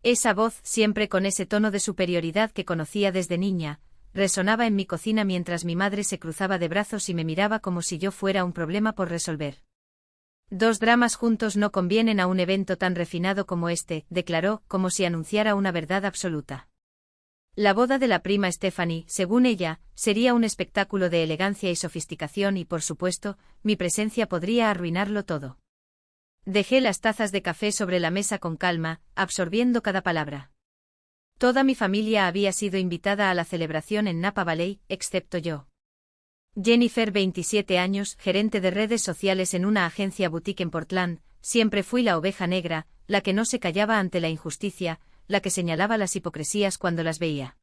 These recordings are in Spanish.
Esa voz, siempre con ese tono de superioridad que conocía desde niña, resonaba en mi cocina mientras mi madre se cruzaba de brazos y me miraba como si yo fuera un problema por resolver. Dos dramas juntos no convienen a un evento tan refinado como este, declaró, como si anunciara una verdad absoluta. La boda de la prima Stephanie, según ella, sería un espectáculo de elegancia y sofisticación y, por supuesto, mi presencia podría arruinarlo todo. Dejé las tazas de café sobre la mesa con calma, absorbiendo cada palabra. Toda mi familia había sido invitada a la celebración en Napa Valley, excepto yo. Jennifer, 27 años, gerente de redes sociales en una agencia boutique en Portland, siempre fui la oveja negra, la que no se callaba ante la injusticia, la que señalaba las hipocresías cuando las veía.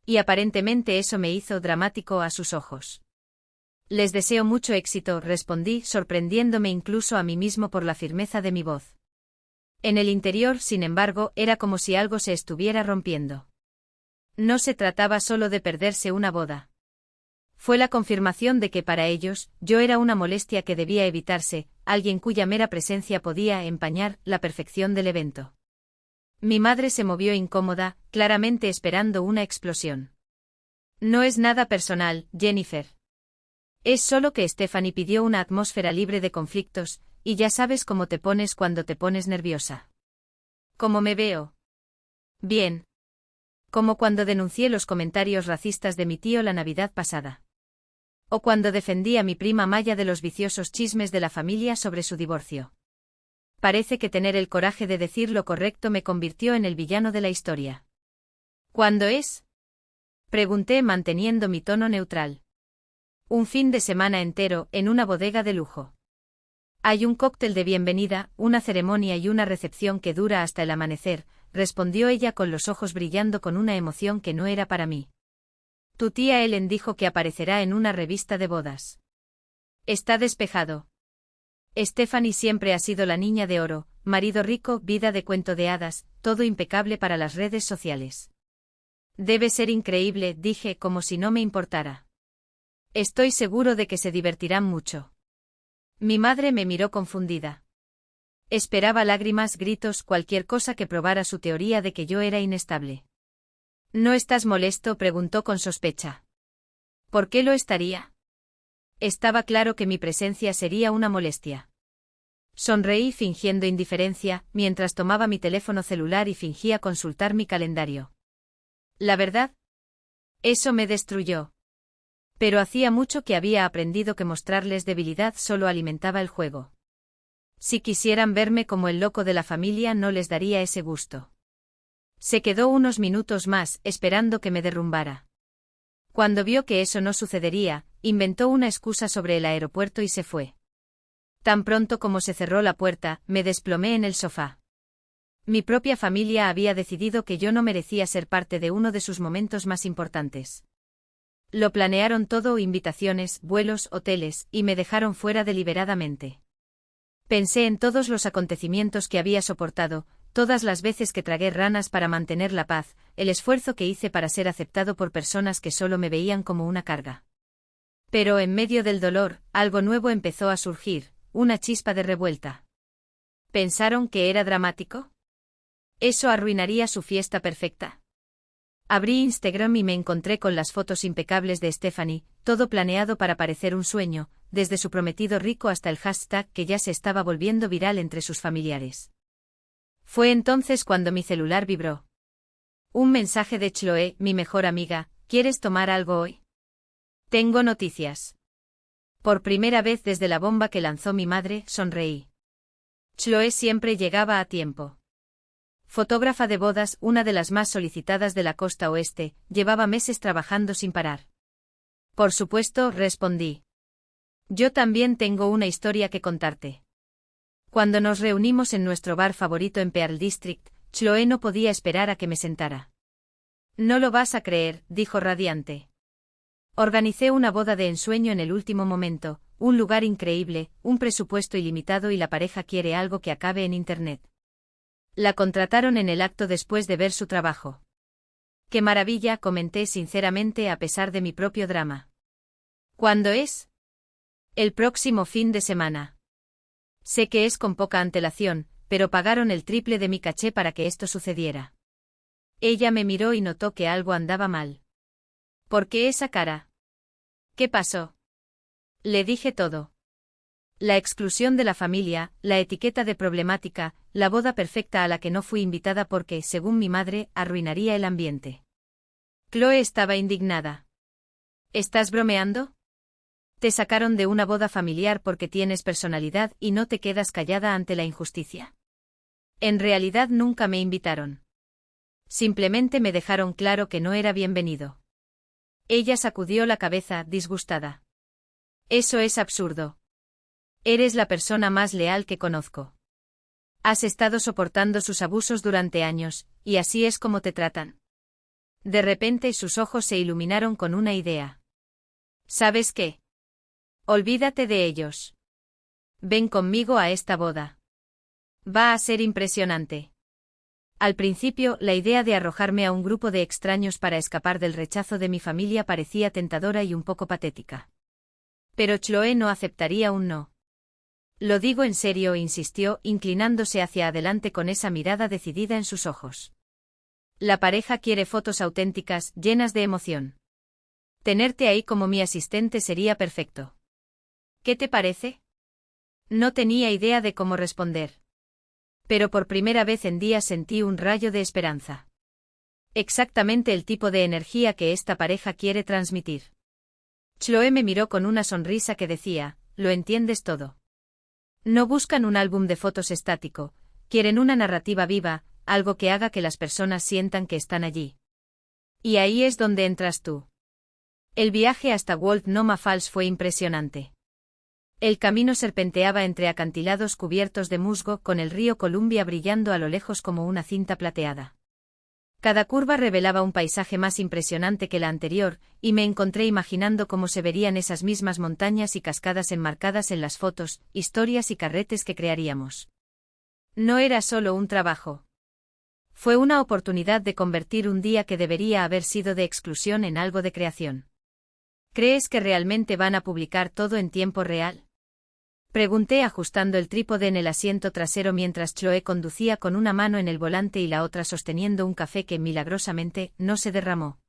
Y aparentemente eso me hizo dramático a sus ojos. Les deseo mucho éxito, respondí, sorprendiéndome incluso a mí mismo por la firmeza de mi voz. En el interior, sin embargo, era como si algo se estuviera rompiendo. No se trataba solo de perderse una boda. Fue la confirmación de que para ellos, yo era una molestia que debía evitarse, alguien cuya mera presencia podía empañar la perfección del evento. Mi madre se movió incómoda, claramente esperando una explosión. No es nada personal, Jennifer. Es solo que Stephanie pidió una atmósfera libre de conflictos, y ya sabes cómo te pones cuando te pones nerviosa. ¿Cómo me veo? Bien. Como cuando denuncié los comentarios racistas de mi tío la Navidad pasada. O cuando defendí a mi prima Maya de los viciosos chismes de la familia sobre su divorcio. Parece que tener el coraje de decir lo correcto me convirtió en el villano de la historia. ¿Cuándo es? Pregunté manteniendo mi tono neutral. Un fin de semana entero, en una bodega de lujo. Hay un cóctel de bienvenida, una ceremonia y una recepción que dura hasta el amanecer, respondió ella con los ojos brillando con una emoción que no era para mí. Tu tía Ellen dijo que aparecerá en una revista de bodas. Está despejado. Stephanie siempre ha sido la niña de oro, marido rico, vida de cuento de hadas, todo impecable para las redes sociales. Debe ser increíble, dije como si no me importara. Estoy seguro de que se divertirán mucho. Mi madre me miró confundida. Esperaba lágrimas, gritos, cualquier cosa que probara su teoría de que yo era inestable. ¿No estás molesto?, preguntó con sospecha. ¿Por qué lo estaría? Estaba claro que mi presencia sería una molestia. Sonreí fingiendo indiferencia, mientras tomaba mi teléfono celular y fingía consultar mi calendario. ¿La verdad? Eso me destruyó. Pero hacía mucho que había aprendido que mostrarles debilidad solo alimentaba el juego. Si quisieran verme como el loco de la familia no les daría ese gusto. Se quedó unos minutos más, esperando que me derrumbara. Cuando vio que eso no sucedería, inventó una excusa sobre el aeropuerto y se fue. Tan pronto como se cerró la puerta, me desplomé en el sofá. Mi propia familia había decidido que yo no merecía ser parte de uno de sus momentos más importantes. Lo planearon todo, invitaciones, vuelos, hoteles, y me dejaron fuera deliberadamente. Pensé en todos los acontecimientos que había soportado, todas las veces que tragué ranas para mantener la paz, el esfuerzo que hice para ser aceptado por personas que solo me veían como una carga. Pero en medio del dolor, algo nuevo empezó a surgir, una chispa de revuelta. ¿Pensaron que era dramático? ¿Eso arruinaría su fiesta perfecta? Abrí Instagram y me encontré con las fotos impecables de Stephanie, todo planeado para parecer un sueño, desde su prometido rico hasta el hashtag que ya se estaba volviendo viral entre sus familiares. Fue entonces cuando mi celular vibró. Un mensaje de Chloe, mi mejor amiga. ¿Quieres tomar algo hoy? Tengo noticias. Por primera vez desde la bomba que lanzó mi madre, sonreí. Chloe siempre llegaba a tiempo. Fotógrafa de bodas, una de las más solicitadas de la costa oeste, llevaba meses trabajando sin parar. Por supuesto, respondí. Yo también tengo una historia que contarte. Cuando nos reunimos en nuestro bar favorito en Pearl District, Chloe no podía esperar a que me sentara. No lo vas a creer, dijo radiante. Organicé una boda de ensueño en el último momento, un lugar increíble, un presupuesto ilimitado y la pareja quiere algo que acabe en Internet. La contrataron en el acto después de ver su trabajo. ¡Qué maravilla!, comenté sinceramente a pesar de mi propio drama. ¿Cuándo es? El próximo fin de semana. Sé que es con poca antelación, pero pagaron el triple de mi caché para que esto sucediera. Ella me miró y notó que algo andaba mal. ¿Por qué esa cara? ¿Qué pasó? Le dije todo. La exclusión de la familia, la etiqueta de problemática, la boda perfecta a la que no fui invitada porque, según mi madre, arruinaría el ambiente. Chloe estaba indignada. ¿Estás bromeando? Te sacaron de una boda familiar porque tienes personalidad y no te quedas callada ante la injusticia. En realidad nunca me invitaron. Simplemente me dejaron claro que no era bienvenido. Ella sacudió la cabeza, disgustada. Eso es absurdo. Eres la persona más leal que conozco. Has estado soportando sus abusos durante años, y así es como te tratan. De repente sus ojos se iluminaron con una idea. ¿Sabes qué? Olvídate de ellos. Ven conmigo a esta boda. Va a ser impresionante. Al principio, la idea de arrojarme a un grupo de extraños para escapar del rechazo de mi familia parecía tentadora y un poco patética. Pero Chloe no aceptaría un no. Lo digo en serio, insistió, inclinándose hacia adelante con esa mirada decidida en sus ojos. La pareja quiere fotos auténticas, llenas de emoción. Tenerte ahí como mi asistente sería perfecto. ¿Qué te parece? No tenía idea de cómo responder. Pero por primera vez en días sentí un rayo de esperanza. Exactamente el tipo de energía que esta pareja quiere transmitir. Chloe me miró con una sonrisa que decía, lo entiendes todo. No buscan un álbum de fotos estático, quieren una narrativa viva, algo que haga que las personas sientan que están allí. Y ahí es donde entras tú. El viaje hasta Walt Noma Falls fue impresionante. El camino serpenteaba entre acantilados cubiertos de musgo con el río Columbia brillando a lo lejos como una cinta plateada. Cada curva revelaba un paisaje más impresionante que la anterior, y me encontré imaginando cómo se verían esas mismas montañas y cascadas enmarcadas en las fotos, historias y carretes que crearíamos. No era solo un trabajo. Fue una oportunidad de convertir un día que debería haber sido de exclusión en algo de creación. ¿Crees que realmente van a publicar todo en tiempo real? Pregunté ajustando el trípode en el asiento trasero mientras Chloe conducía con una mano en el volante y la otra sosteniendo un café que milagrosamente no se derramó.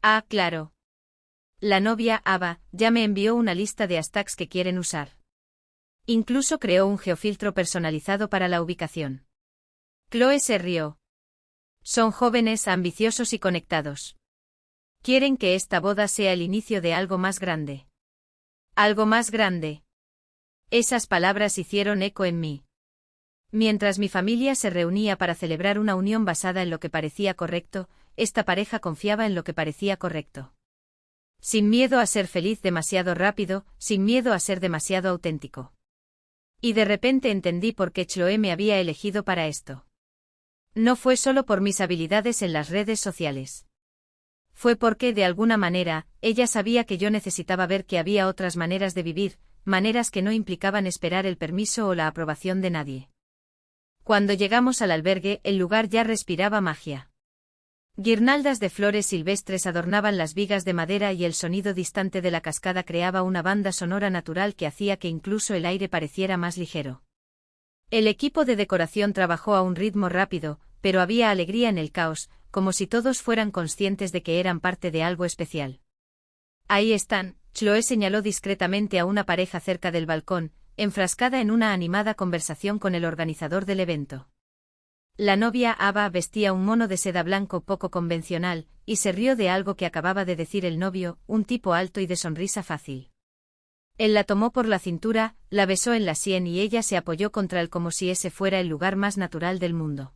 Ah, claro. La novia, Ava, ya me envió una lista de hashtags que quieren usar. Incluso creó un geofiltro personalizado para la ubicación. Chloe se rió. Son jóvenes, ambiciosos y conectados. Quieren que esta boda sea el inicio de algo más grande. Algo más grande. Esas palabras hicieron eco en mí. Mientras mi familia se reunía para celebrar una unión basada en lo que parecía correcto, esta pareja confiaba en lo que parecía correcto. Sin miedo a ser feliz demasiado rápido, sin miedo a ser demasiado auténtico. Y de repente entendí por qué Chloe me había elegido para esto. No fue solo por mis habilidades en las redes sociales. Fue porque, de alguna manera, ella sabía que yo necesitaba ver que había otras maneras de vivir, maneras que no implicaban esperar el permiso o la aprobación de nadie. Cuando llegamos al albergue, el lugar ya respiraba magia. Guirnaldas de flores silvestres adornaban las vigas de madera y el sonido distante de la cascada creaba una banda sonora natural que hacía que incluso el aire pareciera más ligero. El equipo de decoración trabajó a un ritmo rápido, pero había alegría en el caos, como si todos fueran conscientes de que eran parte de algo especial. Ahí están, Chloe señaló discretamente a una pareja cerca del balcón, enfrascada en una animada conversación con el organizador del evento. La novia Ava vestía un mono de seda blanco poco convencional, y se rió de algo que acababa de decir el novio, un tipo alto y de sonrisa fácil. Él la tomó por la cintura, la besó en la sien y ella se apoyó contra él como si ese fuera el lugar más natural del mundo.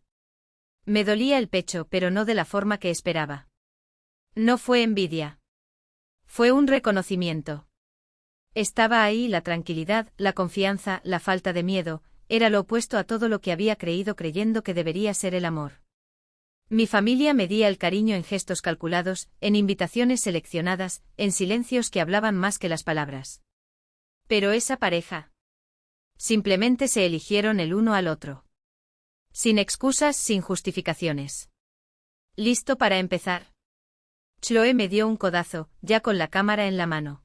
Me dolía el pecho, pero no de la forma que esperaba. No fue envidia. Fue un reconocimiento. Estaba ahí la tranquilidad, la confianza, la falta de miedo, era lo opuesto a todo lo que había creído creyendo que debería ser el amor. Mi familia medía el cariño en gestos calculados, en invitaciones seleccionadas, en silencios que hablaban más que las palabras. Pero esa pareja. Simplemente se eligieron el uno al otro. Sin excusas, sin justificaciones. ¿Listo para empezar? Chloe me dio un codazo, ya con la cámara en la mano.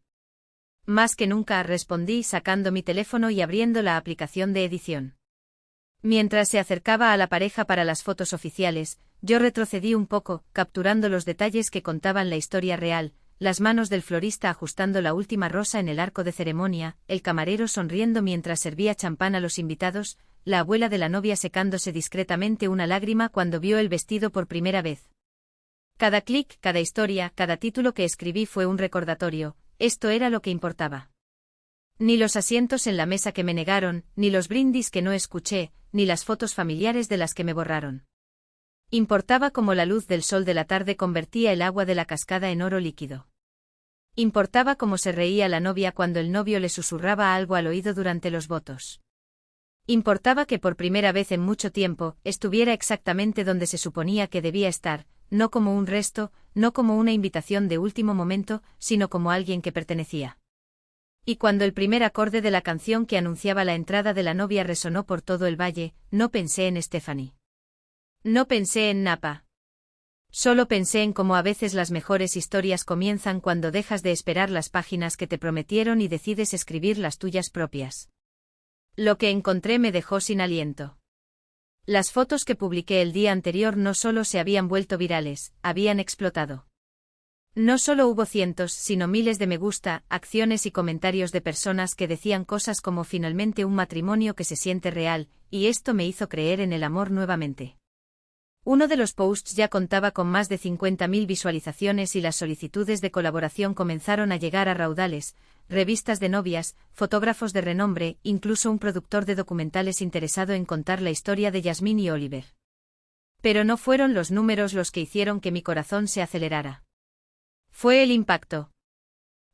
Más que nunca, respondí sacando mi teléfono y abriendo la aplicación de edición. Mientras se acercaba a la pareja para las fotos oficiales, yo retrocedí un poco, capturando los detalles que contaban la historia real, las manos del florista ajustando la última rosa en el arco de ceremonia, el camarero sonriendo mientras servía champán a los invitados, la abuela de la novia secándose discretamente una lágrima cuando vio el vestido por primera vez. Cada clic, cada historia, cada título que escribí fue un recordatorio, esto era lo que importaba. Ni los asientos en la mesa que me negaron, ni los brindis que no escuché, ni las fotos familiares de las que me borraron. Importaba cómo la luz del sol de la tarde convertía el agua de la cascada en oro líquido. Importaba cómo se reía la novia cuando el novio le susurraba algo al oído durante los votos. Importaba que por primera vez en mucho tiempo estuviera exactamente donde se suponía que debía estar, no como un resto, no como una invitación de último momento, sino como alguien que pertenecía. Y cuando el primer acorde de la canción que anunciaba la entrada de la novia resonó por todo el valle, no pensé en Stephanie. No pensé en Napa. Solo pensé en cómo a veces las mejores historias comienzan cuando dejas de esperar las páginas que te prometieron y decides escribir las tuyas propias. Lo que encontré me dejó sin aliento. Las fotos que publiqué el día anterior no solo se habían vuelto virales, habían explotado. No solo hubo cientos, sino miles de me gusta, acciones y comentarios de personas que decían cosas como finalmente un matrimonio que se siente real, y esto me hizo creer en el amor nuevamente. Uno de los posts ya contaba con más de 50.000 visualizaciones y las solicitudes de colaboración comenzaron a llegar a raudales, revistas de novias, fotógrafos de renombre, incluso un productor de documentales interesado en contar la historia de Jasmine y Oliver. Pero no fueron los números los que hicieron que mi corazón se acelerara. Fue el impacto.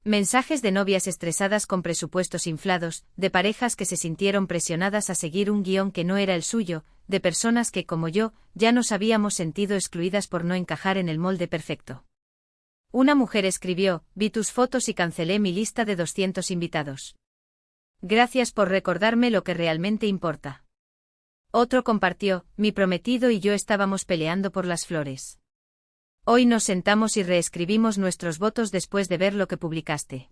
Mensajes de novias estresadas con presupuestos inflados, de parejas que se sintieron presionadas a seguir un guión que no era el suyo, de personas que, como yo, ya nos habíamos sentido excluidas por no encajar en el molde perfecto. Una mujer escribió: vi tus fotos y cancelé mi lista de 200 invitados. Gracias por recordarme lo que realmente importa. Otro compartió: mi prometido y yo estábamos peleando por las flores. Hoy nos sentamos y reescribimos nuestros votos después de ver lo que publicaste.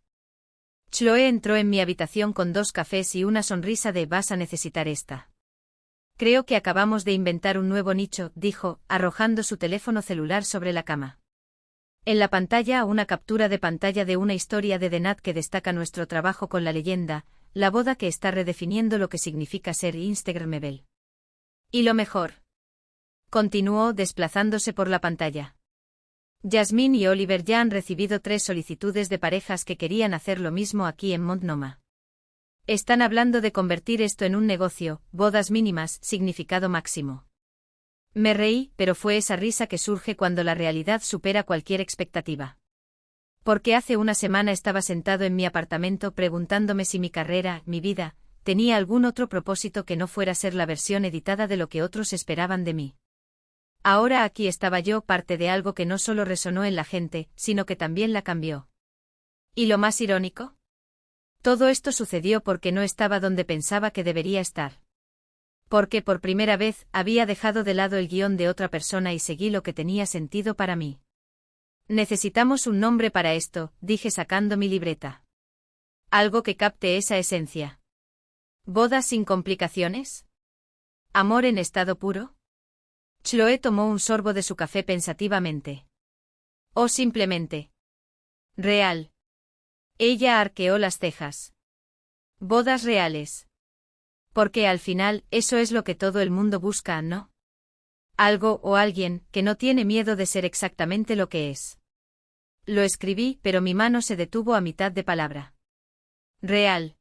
Chloe entró en mi habitación con 2 cafés y una sonrisa de vas a necesitar esta. Creo que acabamos de inventar un nuevo nicho, dijo, arrojando su teléfono celular sobre la cama. En la pantalla una captura de pantalla de una historia de The Nat que destaca nuestro trabajo con la leyenda, la boda que está redefiniendo lo que significa ser Instagrammable. Y lo mejor. Continuó desplazándose por la pantalla. Jasmine y Oliver ya han recibido 3 solicitudes de parejas que querían hacer lo mismo aquí en Multnomah. Están hablando de convertir esto en un negocio, bodas mínimas, significado máximo. Me reí, pero fue esa risa que surge cuando la realidad supera cualquier expectativa. Porque hace una semana estaba sentado en mi apartamento preguntándome si mi carrera, mi vida, tenía algún otro propósito que no fuera ser la versión editada de lo que otros esperaban de mí. Ahora aquí estaba yo, parte de algo que no solo resonó en la gente, sino que también la cambió. ¿Y lo más irónico? Todo esto sucedió porque no estaba donde pensaba que debería estar. Porque por primera vez había dejado de lado el guión de otra persona y seguí lo que tenía sentido para mí. Necesitamos un nombre para esto, dije sacando mi libreta. Algo que capte esa esencia. ¿Bodas sin complicaciones? ¿Amor en estado puro? Chloe tomó un sorbo de su café pensativamente. O simplemente. Real. Ella arqueó las cejas. Bodas reales. Porque al final, eso es lo que todo el mundo busca, ¿no? Algo o alguien que no tiene miedo de ser exactamente lo que es. Lo escribí, pero mi mano se detuvo a mitad de palabra. Real.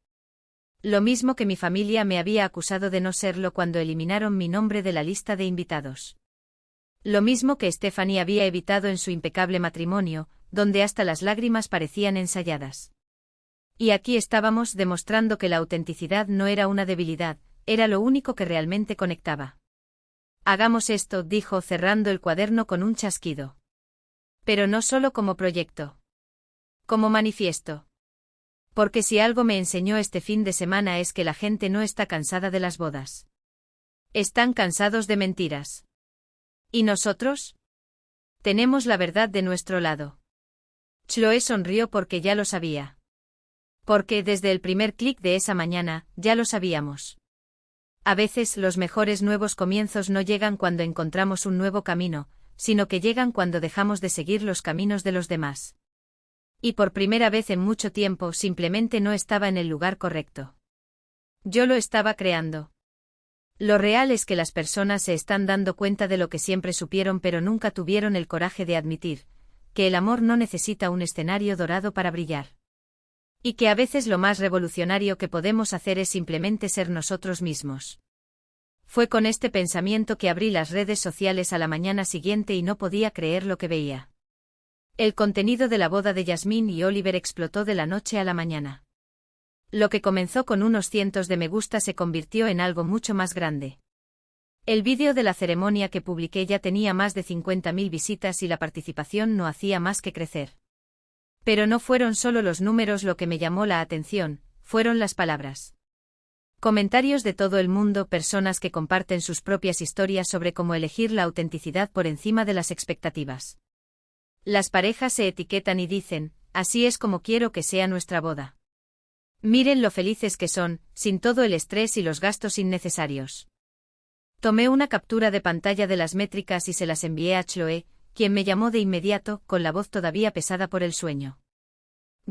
Lo mismo que mi familia me había acusado de no serlo cuando eliminaron mi nombre de la lista de invitados. Lo mismo que Stephanie había evitado en su impecable matrimonio, donde hasta las lágrimas parecían ensayadas. Y aquí estábamos demostrando que la autenticidad no era una debilidad, era lo único que realmente conectaba. Hagamos esto, dijo cerrando el cuaderno con un chasquido. Pero no solo como proyecto. Como manifiesto. Porque si algo me enseñó este fin de semana es que la gente no está cansada de las bodas. Están cansados de mentiras. ¿Y nosotros? Tenemos la verdad de nuestro lado. Chloe sonrió porque ya lo sabía. Porque desde el primer clic de esa mañana, ya lo sabíamos. A veces los mejores nuevos comienzos no llegan cuando encontramos un nuevo camino, sino que llegan cuando dejamos de seguir los caminos de los demás. Y por primera vez en mucho tiempo simplemente no estaba en el lugar correcto. Yo lo estaba creando. Lo real es que las personas se están dando cuenta de lo que siempre supieron pero nunca tuvieron el coraje de admitir, que el amor no necesita un escenario dorado para brillar. Y que a veces lo más revolucionario que podemos hacer es simplemente ser nosotros mismos. Fue con este pensamiento que abrí las redes sociales a la mañana siguiente y no podía creer lo que veía. El contenido de la boda de Jasmine y Oliver explotó de la noche a la mañana. Lo que comenzó con unos cientos de me gusta se convirtió en algo mucho más grande. El vídeo de la ceremonia que publiqué ya tenía más de 50.000 visitas y la participación no hacía más que crecer. Pero no fueron solo los números lo que me llamó la atención, fueron las palabras. Comentarios de todo el mundo, personas que comparten sus propias historias sobre cómo elegir la autenticidad por encima de las expectativas. Las parejas se etiquetan y dicen, así es como quiero que sea nuestra boda. Miren lo felices que son, sin todo el estrés y los gastos innecesarios. Tomé una captura de pantalla de las métricas y se las envié a Chloe, quien me llamó de inmediato, con la voz todavía pesada por el sueño.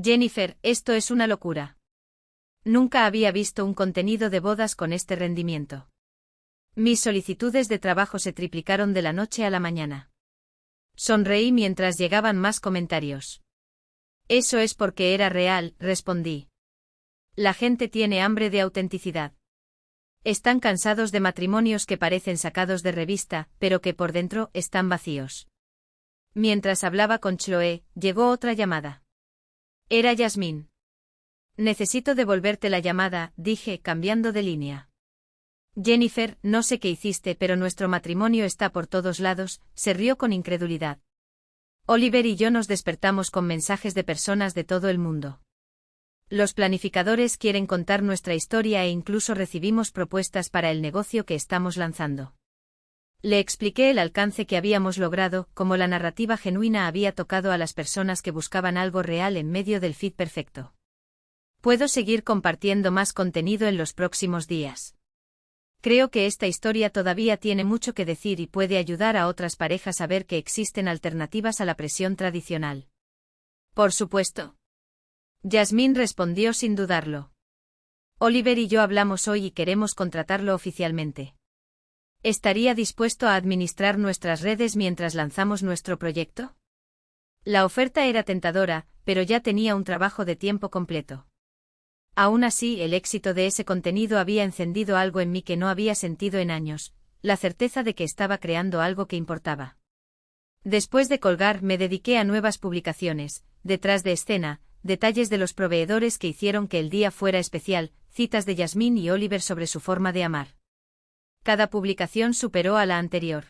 Jennifer, esto es una locura. Nunca había visto un contenido de bodas con este rendimiento. Mis solicitudes de trabajo se triplicaron de la noche a la mañana. Sonreí mientras llegaban más comentarios. Eso es porque era real, respondí. La gente tiene hambre de autenticidad. Están cansados de matrimonios que parecen sacados de revista, pero que por dentro están vacíos. Mientras hablaba con Chloe, llegó otra llamada. Era Jasmine. Necesito devolverte la llamada, dije, cambiando de línea. Jennifer, no sé qué hiciste, pero nuestro matrimonio está por todos lados, se rió con incredulidad. Oliver y yo nos despertamos con mensajes de personas de todo el mundo. Los planificadores quieren contar nuestra historia e incluso recibimos propuestas para el negocio que estamos lanzando. Le expliqué el alcance que habíamos logrado, cómo la narrativa genuina había tocado a las personas que buscaban algo real en medio del feed perfecto. Puedo seguir compartiendo más contenido en los próximos días. Creo que esta historia todavía tiene mucho que decir y puede ayudar a otras parejas a ver que existen alternativas a la presión tradicional. Por supuesto. Jasmine respondió sin dudarlo. Oliver y yo hablamos hoy y queremos contratarlo oficialmente. ¿Estaría dispuesto a administrar nuestras redes mientras lanzamos nuestro proyecto? La oferta era tentadora, pero ya tenía un trabajo de tiempo completo. Aún así, el éxito de ese contenido había encendido algo en mí que no había sentido en años, la certeza de que estaba creando algo que importaba. Después de colgar, me dediqué a nuevas publicaciones, detrás de escena, detalles de los proveedores que hicieron que el día fuera especial, citas de Jasmine y Oliver sobre su forma de amar. Cada publicación superó a la anterior.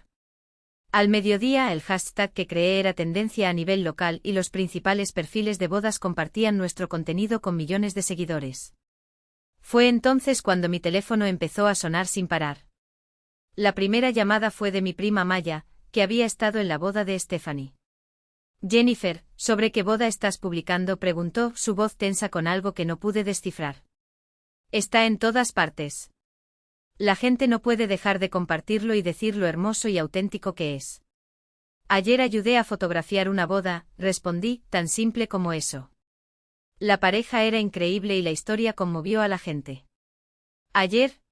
Al mediodía el hashtag que creé era tendencia a nivel local y los principales perfiles de bodas compartían nuestro contenido con millones de seguidores. Fue entonces cuando mi teléfono empezó a sonar sin parar. La primera llamada fue de mi prima Maya, que había estado en la boda de Stephanie. Jennifer, ¿sobre qué boda estás publicando?, preguntó, su voz tensa con algo que no pude descifrar. Está en todas partes. La gente no puede dejar de compartirlo y decir lo hermoso y auténtico que es. Ayer ayudé a fotografiar una boda, respondí, tan simple como eso. La pareja era increíble y la historia conmovió a la gente. ¿Ayer?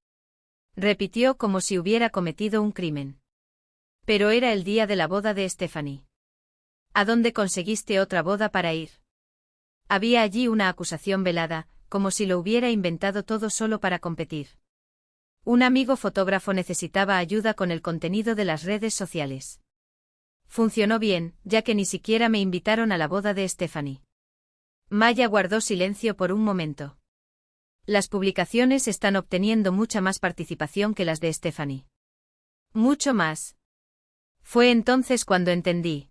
Repitió como si hubiera cometido un crimen. Pero era el día de la boda de Stephanie. ¿A dónde conseguiste otra boda para ir? Había allí una acusación velada, como si lo hubiera inventado todo solo para competir. Un amigo fotógrafo necesitaba ayuda con el contenido de las redes sociales. Funcionó bien, ya que ni siquiera me invitaron a la boda de Stephanie. Maya guardó silencio por un momento. Las publicaciones están obteniendo mucha más participación que las de Stephanie. Mucho más. Fue entonces cuando entendí.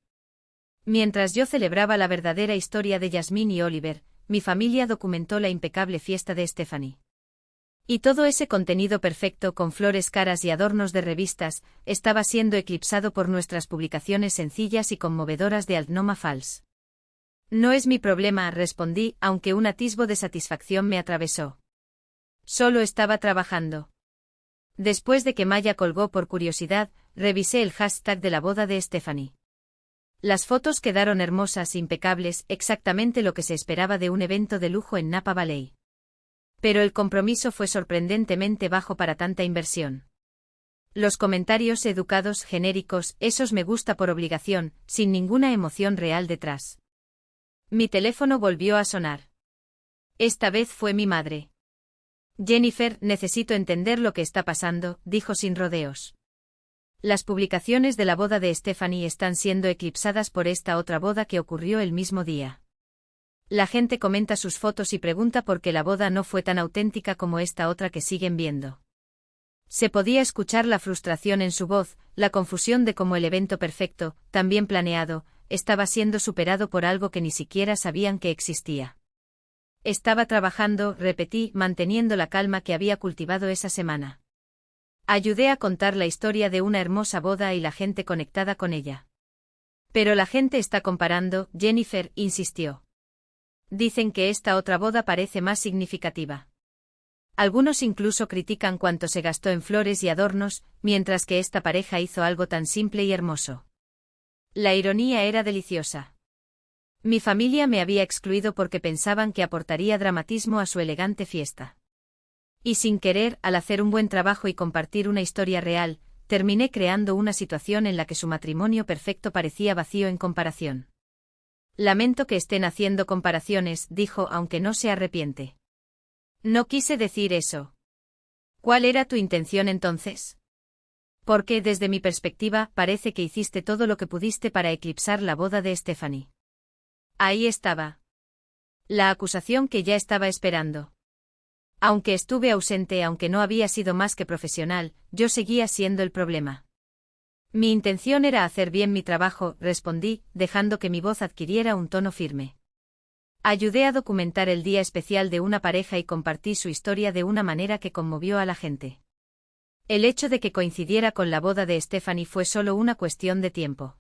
Mientras yo celebraba la verdadera historia de Jasmine y Oliver, mi familia documentó la impecable fiesta de Stephanie. Y todo ese contenido perfecto con flores caras y adornos de revistas, estaba siendo eclipsado por nuestras publicaciones sencillas y conmovedoras de Altnoma Falls. No es mi problema, respondí, aunque un atisbo de satisfacción me atravesó. Solo estaba trabajando. Después de que Maya colgó por curiosidad, revisé el hashtag de la boda de Stephanie. Las fotos quedaron hermosas, impecables, exactamente lo que se esperaba de un evento de lujo en Napa Valley. Pero el compromiso fue sorprendentemente bajo para tanta inversión. Los comentarios educados, genéricos, esos me gusta por obligación, sin ninguna emoción real detrás. Mi teléfono volvió a sonar. Esta vez fue mi madre. Jennifer, necesito entender lo que está pasando, dijo sin rodeos. Las publicaciones de la boda de Stephanie están siendo eclipsadas por esta otra boda que ocurrió el mismo día. La gente comenta sus fotos y pregunta por qué la boda no fue tan auténtica como esta otra que siguen viendo. Se podía escuchar la frustración en su voz, la confusión de cómo el evento perfecto, tan bien planeado, estaba siendo superado por algo que ni siquiera sabían que existía. Estaba trabajando, repetí, manteniendo la calma que había cultivado esa semana. Ayudé a contar la historia de una hermosa boda y la gente conectada con ella. Pero la gente está comparando, Jennifer insistió. Dicen que esta otra boda parece más significativa. Algunos incluso critican cuánto se gastó en flores y adornos, mientras que esta pareja hizo algo tan simple y hermoso. La ironía era deliciosa. Mi familia me había excluido porque pensaban que aportaría dramatismo a su elegante fiesta. Y sin querer, al hacer un buen trabajo y compartir una historia real, terminé creando una situación en la que su matrimonio perfecto parecía vacío en comparación. Lamento que estén haciendo comparaciones, dijo, aunque no se arrepiente. No quise decir eso. ¿Cuál era tu intención entonces? Porque, desde mi perspectiva, parece que hiciste todo lo que pudiste para eclipsar la boda de Stephanie. Ahí estaba. La acusación que ya estaba esperando. Aunque estuve ausente, aunque no había sido más que profesional, yo seguía siendo el problema. Mi intención era hacer bien mi trabajo, respondí, dejando que mi voz adquiriera un tono firme. Ayudé a documentar el día especial de una pareja y compartí su historia de una manera que conmovió a la gente. El hecho de que coincidiera con la boda de Stephanie fue solo una cuestión de tiempo.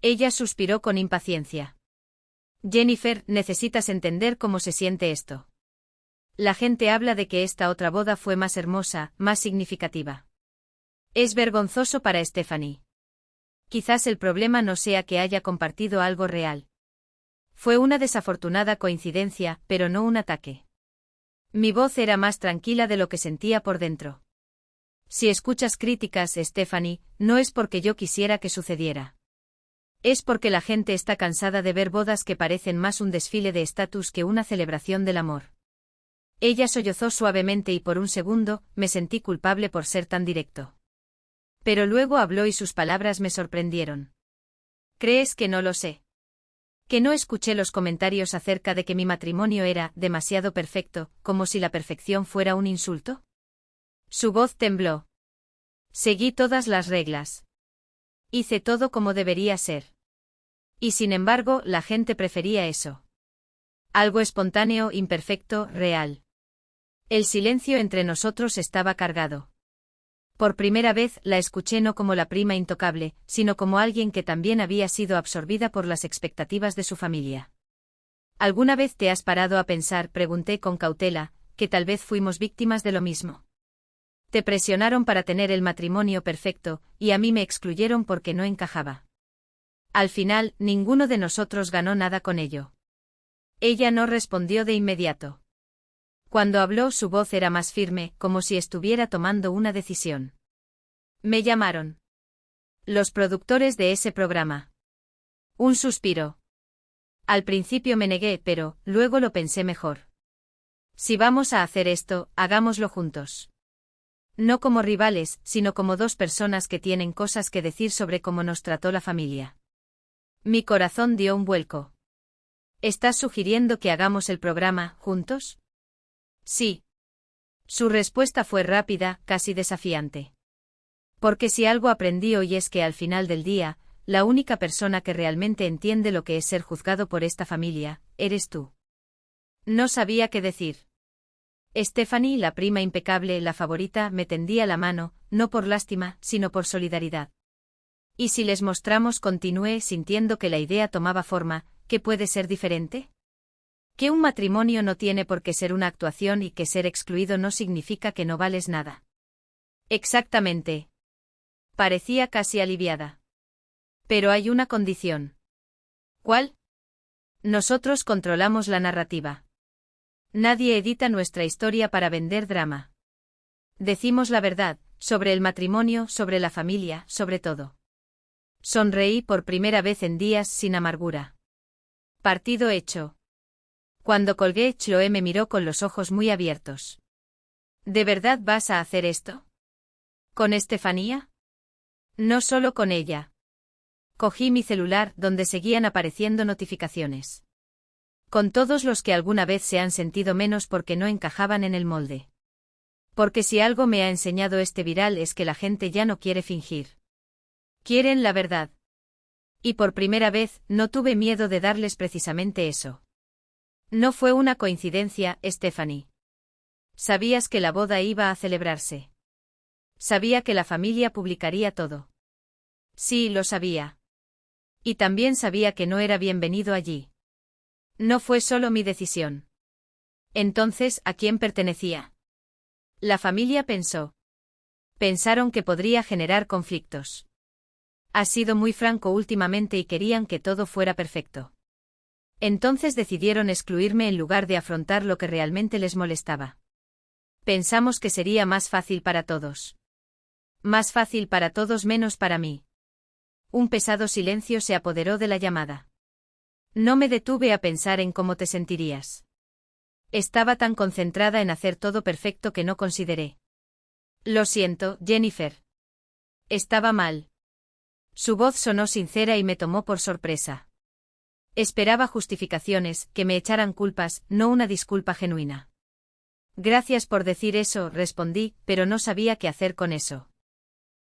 Ella suspiró con impaciencia. Jennifer, necesitas entender cómo se siente esto. La gente habla de que esta otra boda fue más hermosa, más significativa. Es vergonzoso para Stephanie. Quizás el problema no sea que haya compartido algo real. Fue una desafortunada coincidencia, pero no un ataque. Mi voz era más tranquila de lo que sentía por dentro. Si escuchas críticas, Stephanie, no es porque yo quisiera que sucediera. Es porque la gente está cansada de ver bodas que parecen más un desfile de estatus que una celebración del amor. Ella sollozó suavemente y por un segundo, me sentí culpable por ser tan directo. Pero luego habló y sus palabras me sorprendieron. ¿Crees que no lo sé? ¿Que no escuché los comentarios acerca de que mi matrimonio era demasiado perfecto, como si la perfección fuera un insulto? Su voz tembló. Seguí todas las reglas. Hice todo como debería ser. Y sin embargo, la gente prefería eso. Algo espontáneo, imperfecto, real. El silencio entre nosotros estaba cargado. Por primera vez la escuché no como la prima intocable, sino como alguien que también había sido absorbida por las expectativas de su familia. ¿Alguna vez te has parado a pensar, pregunté con cautela, que tal vez fuimos víctimas de lo mismo? Te presionaron para tener el matrimonio perfecto, y a mí me excluyeron porque no encajaba. Al final, ninguno de nosotros ganó nada con ello. Ella no respondió de inmediato. Cuando habló su voz era más firme, como si estuviera tomando una decisión. Me llamaron. Los productores de ese programa. Un suspiro. Al principio me negué, pero luego lo pensé mejor. Si vamos a hacer esto, hagámoslo juntos. No como rivales, sino como dos personas que tienen cosas que decir sobre cómo nos trató la familia. Mi corazón dio un vuelco. ¿Estás sugiriendo que hagamos el programa juntos? Sí. Su respuesta fue rápida, casi desafiante. Porque si algo aprendí hoy es que al final del día, la única persona que realmente entiende lo que es ser juzgado por esta familia, eres tú. No sabía qué decir. Stephanie, la prima impecable, la favorita, me tendía la mano, no por lástima, sino por solidaridad. Y si les mostramos, continué sintiendo que la idea tomaba forma, ¿qué puede ser diferente? Que un matrimonio no tiene por qué ser una actuación y que ser excluido no significa que no vales nada. Exactamente. Parecía casi aliviada. Pero hay una condición. ¿Cuál? Nosotros controlamos la narrativa. Nadie edita nuestra historia para vender drama. Decimos la verdad, sobre el matrimonio, sobre la familia, sobre todo. Sonreí por primera vez en días sin amargura. Partido hecho. Cuando colgué, Chloe me miró con los ojos muy abiertos. ¿De verdad vas a hacer esto? ¿Con Estefanía? No solo con ella. Cogí mi celular, donde seguían apareciendo notificaciones. Con todos los que alguna vez se han sentido menos porque no encajaban en el molde. Porque si algo me ha enseñado este viral es que la gente ya no quiere fingir. Quieren la verdad. Y por primera vez, no tuve miedo de darles precisamente eso. No fue una coincidencia, Stephanie. Sabías que la boda iba a celebrarse. Sabía que la familia publicaría todo. Sí, lo sabía. Y también sabía que no era bienvenido allí. No fue solo mi decisión. Entonces, ¿a quién pertenecía? La familia pensó. Pensaron que podría generar conflictos. Has sido muy franco últimamente y querían que todo fuera perfecto. Entonces decidieron excluirme en lugar de afrontar lo que realmente les molestaba. Pensamos que sería más fácil para todos. Más fácil para todos menos para mí. Un pesado silencio se apoderó de la llamada. No me detuve a pensar en cómo te sentirías. Estaba tan concentrada en hacer todo perfecto que no consideré. Lo siento, Jennifer. Estaba mal. Su voz sonó sincera y me tomó por sorpresa. Esperaba justificaciones, que me echaran culpas, no una disculpa genuina. Gracias por decir eso, respondí, pero no sabía qué hacer con eso.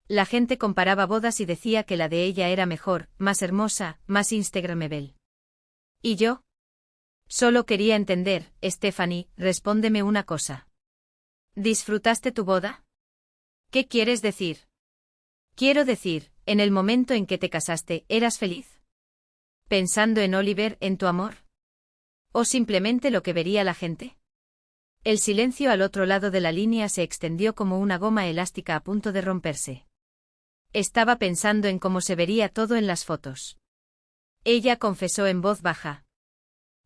La gente comparaba bodas y decía que la de ella era mejor, más hermosa, más instagramable. ¿Y yo? Solo quería entender, Stephanie, respóndeme una cosa. ¿Disfrutaste tu boda? ¿Qué quieres decir? Quiero decir, en el momento en que te casaste, ¿eras feliz? ¿Pensando en Oliver, en tu amor? ¿O simplemente lo que vería la gente? El silencio al otro lado de la línea se extendió como una goma elástica a punto de romperse. Estaba pensando en cómo se vería todo en las fotos. Ella confesó en voz baja.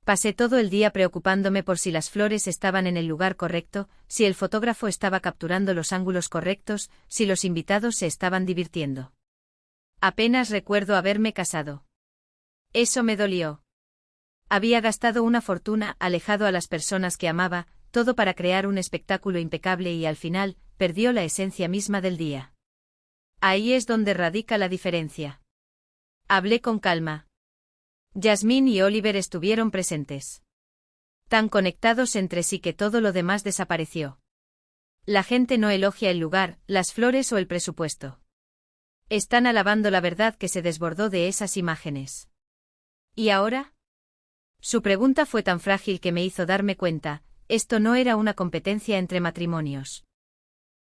Pasé todo el día preocupándome por si las flores estaban en el lugar correcto, si el fotógrafo estaba capturando los ángulos correctos, si los invitados se estaban divirtiendo. Apenas recuerdo haberme casado. Eso me dolió. Había gastado una fortuna, alejado a las personas que amaba, todo para crear un espectáculo impecable y al final, perdió la esencia misma del día. Ahí es donde radica la diferencia. Hablé con calma. Jasmine y Oliver estuvieron presentes. Tan conectados entre sí que todo lo demás desapareció. La gente no elogia el lugar, las flores o el presupuesto. Están alabando la verdad que se desbordó de esas imágenes. ¿Y ahora? Su pregunta fue tan frágil que me hizo darme cuenta, esto no era una competencia entre matrimonios.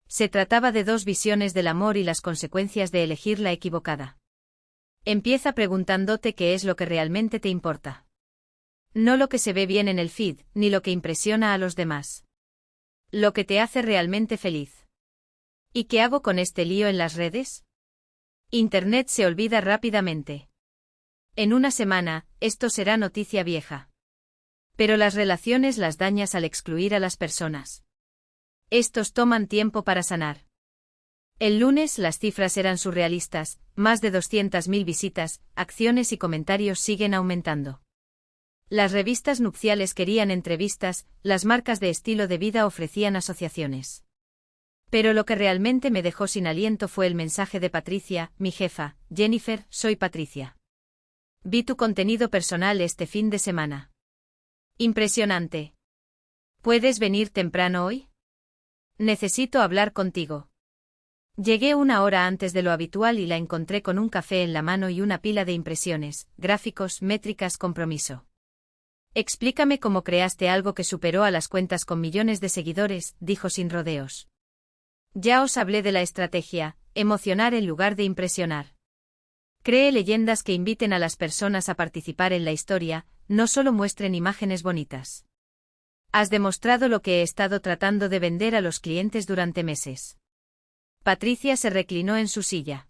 Se trataba de dos visiones del amor y las consecuencias de elegir la equivocada. Empieza preguntándote qué es lo que realmente te importa. No lo que se ve bien en el feed, ni lo que impresiona a los demás. Lo que te hace realmente feliz. ¿Y qué hago con este lío en las redes? Internet se olvida rápidamente. En una semana, esto será noticia vieja. Pero las relaciones las dañas al excluir a las personas. Estos toman tiempo para sanar. El lunes las cifras eran surrealistas, más de 200.000 visitas, acciones y comentarios siguen aumentando. Las revistas nupciales querían entrevistas, las marcas de estilo de vida ofrecían asociaciones. Pero lo que realmente me dejó sin aliento fue el mensaje de Patricia, mi jefa. Jennifer, soy Patricia. Vi tu contenido personal este fin de semana. Impresionante. ¿Puedes venir temprano hoy? Necesito hablar contigo. Llegué una hora antes de lo habitual y la encontré con un café en la mano y una pila de impresiones, gráficos, métricas, compromiso. Explícame cómo creaste algo que superó a las cuentas con millones de seguidores, dijo sin rodeos. Ya os hablé de la estrategia, emocionar en lugar de impresionar. Cree leyendas que inviten a las personas a participar en la historia, no solo muestren imágenes bonitas. Has demostrado lo que he estado tratando de vender a los clientes durante meses. Patricia se reclinó en su silla.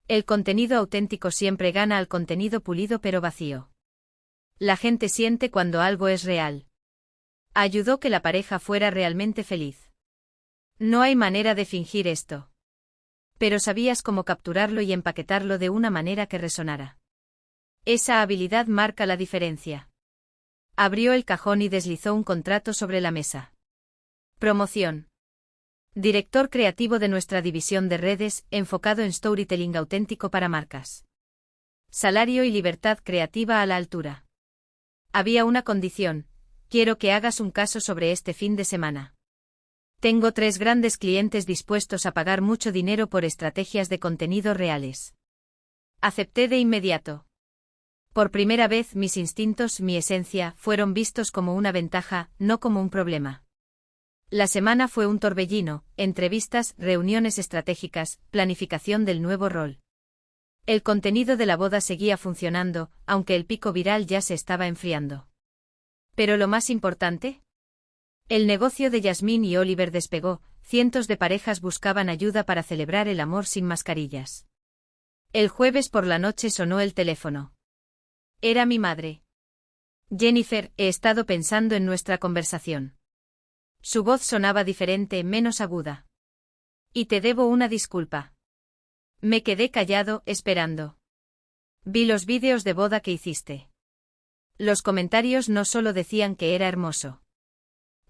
El contenido auténtico siempre gana al contenido pulido pero vacío. La gente siente cuando algo es real. Ayudó que la pareja fuera realmente feliz. No hay manera de fingir esto. Pero sabías cómo capturarlo y empaquetarlo de una manera que resonara. Esa habilidad marca la diferencia. Abrió el cajón y deslizó un contrato sobre la mesa. Promoción. Director creativo de nuestra división de redes, enfocado en storytelling auténtico para marcas. Salario y libertad creativa a la altura. Había una condición: quiero que hagas un caso sobre este fin de semana. Tengo 3 grandes clientes dispuestos a pagar mucho dinero por estrategias de contenido reales. Acepté de inmediato. Por primera vez mis instintos, mi esencia, fueron vistos como una ventaja, no como un problema. La semana fue un torbellino: entrevistas, reuniones estratégicas, planificación del nuevo rol. El contenido de la boda seguía funcionando, aunque el pico viral ya se estaba enfriando. Pero lo más importante, el negocio de Yasmín y Oliver despegó. Cientos de parejas buscaban ayuda para celebrar el amor sin mascarillas. El jueves por la noche sonó el teléfono. Era mi madre. Jennifer, he estado pensando en nuestra conversación. Su voz sonaba diferente, menos aguda. Y te debo una disculpa. Me quedé callado, esperando. Vi los vídeos de boda que hiciste. Los comentarios no solo decían que era hermoso.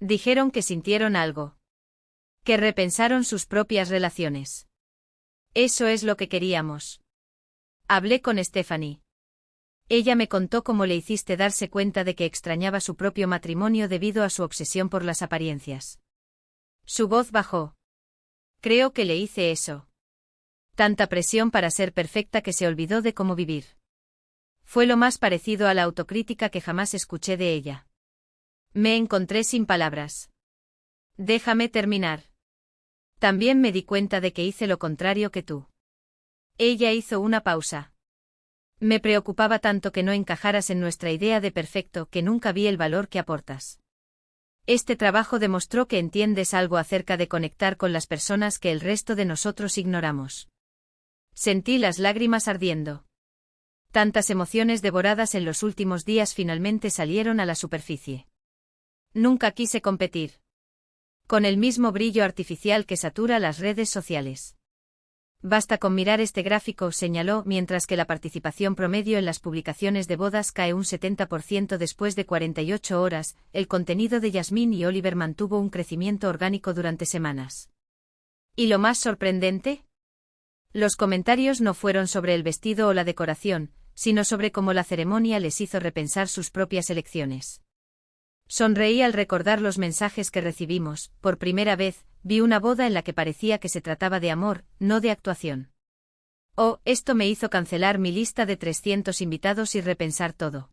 Dijeron que sintieron algo. Que repensaron sus propias relaciones. Eso es lo que queríamos. Hablé con Stephanie. Ella me contó cómo le hiciste darse cuenta de que extrañaba su propio matrimonio debido a su obsesión por las apariencias. Su voz bajó. Creo que le hice eso. Tanta presión para ser perfecta que se olvidó de cómo vivir. Fue lo más parecido a la autocrítica que jamás escuché de ella. Me encontré sin palabras. Déjame terminar. También me di cuenta de que hice lo contrario que tú. Ella hizo una pausa. Me preocupaba tanto que no encajaras en nuestra idea de perfecto que nunca vi el valor que aportas. Este trabajo demostró que entiendes algo acerca de conectar con las personas que el resto de nosotros ignoramos. Sentí las lágrimas ardiendo. Tantas emociones devoradas en los últimos días finalmente salieron a la superficie. Nunca quise competir. Con el mismo brillo artificial que satura las redes sociales. Basta con mirar este gráfico, señaló, mientras que la participación promedio en las publicaciones de bodas cae un 70% después de 48 horas, el contenido de Yasmín y Oliver mantuvo un crecimiento orgánico durante semanas. ¿Y lo más sorprendente? Los comentarios no fueron sobre el vestido o la decoración, sino sobre cómo la ceremonia les hizo repensar sus propias elecciones. Sonreí al recordar los mensajes que recibimos. Por primera vez, vi una boda en la que parecía que se trataba de amor, no de actuación. Oh, esto me hizo cancelar mi lista de 300 invitados y repensar todo.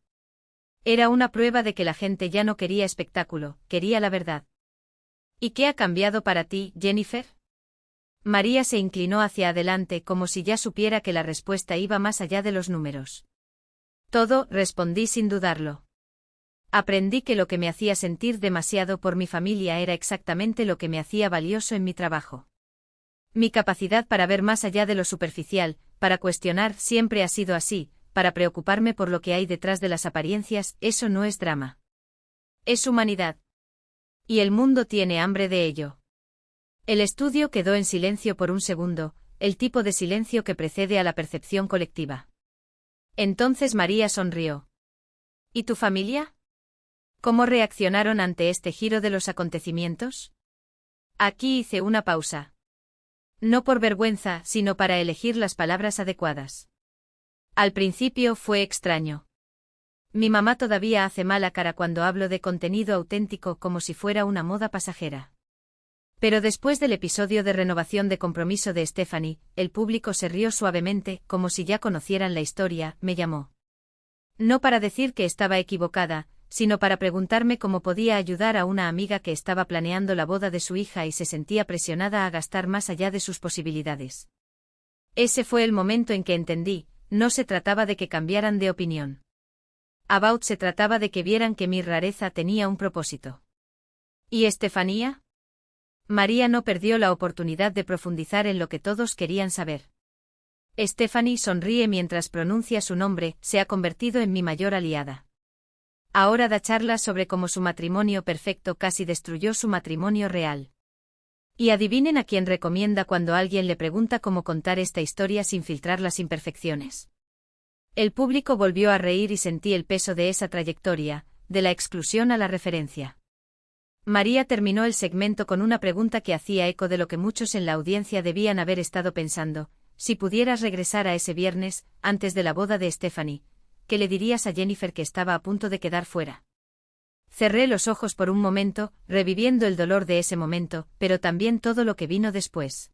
Era una prueba de que la gente ya no quería espectáculo, quería la verdad. ¿Y qué ha cambiado para ti, Jennifer? María se inclinó hacia adelante como si ya supiera que la respuesta iba más allá de los números. Todo, respondí sin dudarlo. Aprendí que lo que me hacía sentir demasiado por mi familia era exactamente lo que me hacía valioso en mi trabajo. Mi capacidad para ver más allá de lo superficial, para cuestionar, siempre ha sido así, para preocuparme por lo que hay detrás de las apariencias. Eso no es drama. Es humanidad. Y el mundo tiene hambre de ello. El estudio quedó en silencio por un segundo, el tipo de silencio que precede a la percepción colectiva. Entonces María sonrió. ¿Y tu familia? ¿Cómo reaccionaron ante este giro de los acontecimientos? Aquí hice una pausa. No por vergüenza, sino para elegir las palabras adecuadas. Al principio fue extraño. Mi mamá todavía hace mala cara cuando hablo de contenido auténtico como si fuera una moda pasajera. Pero después del episodio de renovación de compromiso de Stephanie, el público se rió suavemente, como si ya conocieran la historia. Me llamó. No para decir que estaba equivocada, sino para preguntarme cómo podía ayudar a una amiga que estaba planeando la boda de su hija y se sentía presionada a gastar más allá de sus posibilidades. Ese fue el momento en que entendí, no se trataba de que cambiaran de opinión. About se trataba de que vieran que mi rareza tenía un propósito. ¿Y Estefanía? María no perdió la oportunidad de profundizar en lo que todos querían saber. Stephanie sonríe mientras pronuncia su nombre, se ha convertido en mi mayor aliada. Ahora da charlas sobre cómo su matrimonio perfecto casi destruyó su matrimonio real. Y adivinen a quién recomienda cuando alguien le pregunta cómo contar esta historia sin filtrar las imperfecciones. El público volvió a reír y sentí el peso de esa trayectoria, de la exclusión a la referencia. María terminó el segmento con una pregunta que hacía eco de lo que muchos en la audiencia debían haber estado pensando: si pudieras regresar a ese viernes, antes de la boda de Stephanie, ¿qué le dirías a Jennifer que estaba a punto de quedar fuera? Cerré los ojos por un momento, reviviendo el dolor de ese momento, pero también todo lo que vino después.